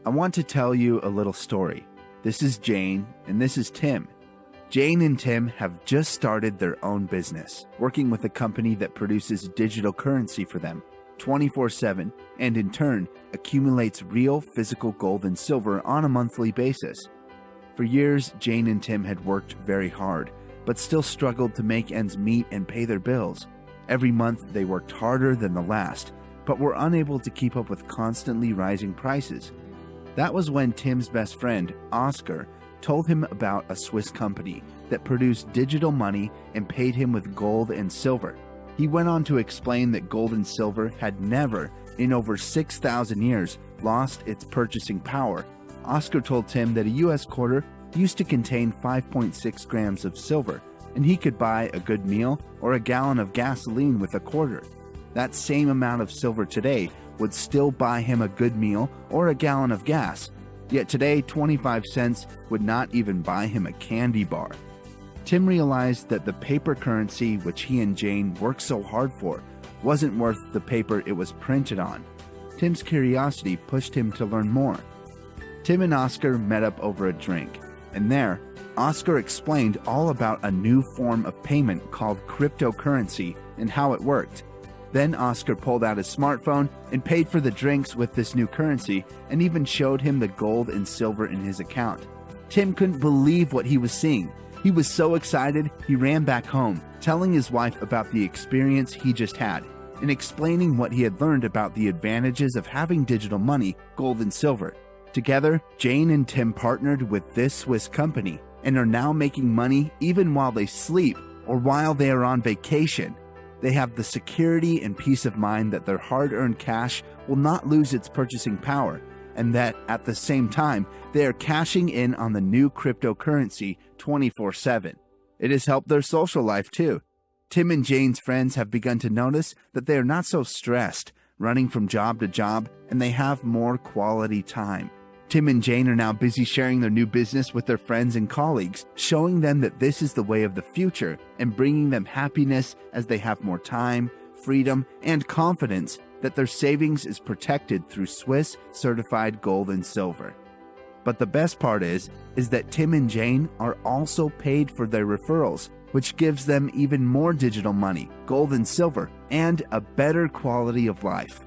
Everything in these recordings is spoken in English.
I want to tell you a little story. This is Jane, and this is Tim. Jane and Tim have just started their own business, working with a company that produces digital currency for them 24/7, and in turn accumulates real physical gold and silver on a monthly basis. For years, Jane and Tim had worked very hard, but still struggled to make ends meet and pay their bills. Every month they worked harder than the last, but were unable to keep up with constantly rising prices. That was when Tim's best friend, Oscar, told him about a Swiss company that produced digital money and paid him with gold and silver. He went on to explain that gold and silver had never, in over 6,000 years, lost its purchasing power. Oscar told Tim that a US quarter used to contain 5.6 grams of silver, and he could buy a good meal or a gallon of gasoline with a quarter. That same amount of silver today would still buy him a good meal or a gallon of gas. Yet today, 25 cents would not even buy him a candy bar. Tim realized that the paper currency which he and Jane worked so hard for wasn't worth the paper it was printed on. Tim's curiosity pushed him to learn more. Tim and Oscar met up over a drink, and there, Oscar explained all about a new form of payment called cryptocurrency and how it worked. Then Oscar pulled out his smartphone and paid for the drinks with this new currency and even showed him the gold and silver in his account. Tim couldn't believe what he was seeing. He was so excited, he ran back home, telling his wife about the experience he just had and explaining what he had learned about the advantages of having digital money, gold and silver. Together, Jane and Tim partnered with this Swiss company and are now making money even while they sleep or while they are on vacation. They have the security and peace of mind that their hard-earned cash will not lose its purchasing power, and that at the same time, they are cashing in on the new cryptocurrency 24/7. It has helped their social life too. Tim and Jane's friends have begun to notice that they are not so stressed, running from job to job, and they have more quality time. Tim and Jane are now busy sharing their new business with their friends and colleagues, showing them that this is the way of the future and bringing them happiness as they have more time, freedom, and confidence that their savings is protected through Swiss certified gold and silver. But the best part is that Tim and Jane are also paid for their referrals, which gives them even more digital money, gold and silver, and a better quality of life.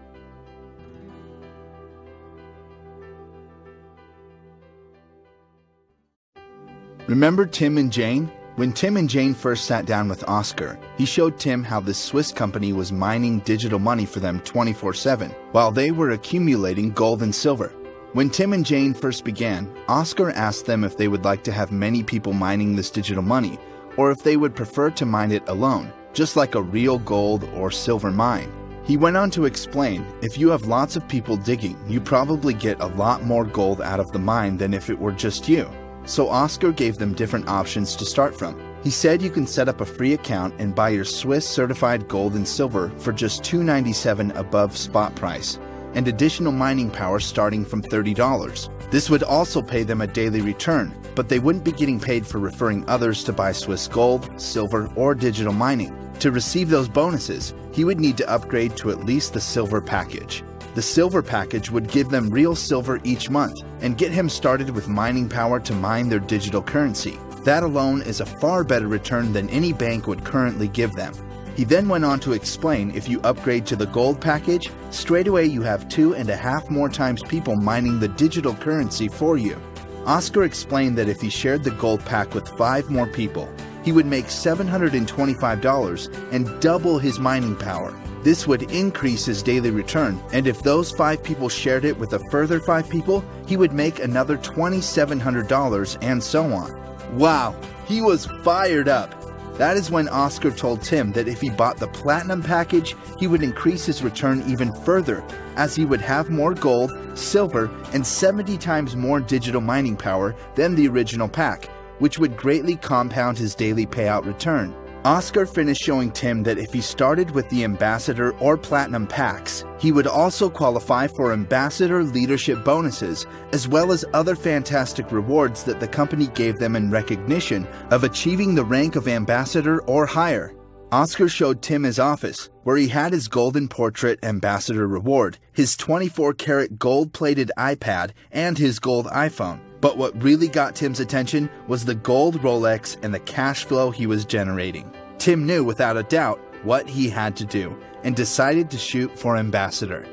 Remember Tim and Jane? When Tim and Jane first sat down with Oscar, he showed Tim how this Swiss company was mining digital money for them 24/7, while they were accumulating gold and silver. When Tim and Jane first began, Oscar asked them if they would like to have many people mining this digital money, or if they would prefer to mine it alone, just like a real gold or silver mine. He went on to explain, if you have lots of people digging, you probably get a lot more gold out of the mine than if it were just you. So Oscar gave them different options to start from. He said you can set up a free account and buy your Swiss certified gold and silver for just $2.97 above spot price, and additional mining power starting from $30. This would also pay them a daily return, but they wouldn't be getting paid for referring others to buy Swiss gold, silver, or digital mining. To receive those bonuses, he would need to upgrade to at least the silver package. The silver package would give them real silver each month and get him started with mining power to mine their digital currency. That alone is a far better return than any bank would currently give them. He then went on to explain if you upgrade to the gold package, straight away you have 2.5 more times people mining the digital currency for you. Oscar explained that if he shared the gold pack with 5 more people, he would make $725 and double his mining power. This would increase his daily return, and if those 5 people shared it with a further 5 people, he would make another $2,700 and so on. Wow, he was fired up. That is when Oscar told Tim that if he bought the platinum package, he would increase his return even further, as he would have more gold, silver, and 70 times more digital mining power than the original pack, which would greatly compound his daily payout return. Oscar finished showing Tim that if he started with the Ambassador or Platinum packs, he would also qualify for Ambassador leadership bonuses, as well as other fantastic rewards that the company gave them in recognition of achieving the rank of Ambassador or higher. Oscar showed Tim his office, where he had his Golden Portrait Ambassador reward, his 24-karat gold-plated iPad, and his gold iPhone. But what really got Tim's attention was the gold Rolex and the cash flow he was generating. Tim knew without a doubt what he had to do and decided to shoot for Ambassador.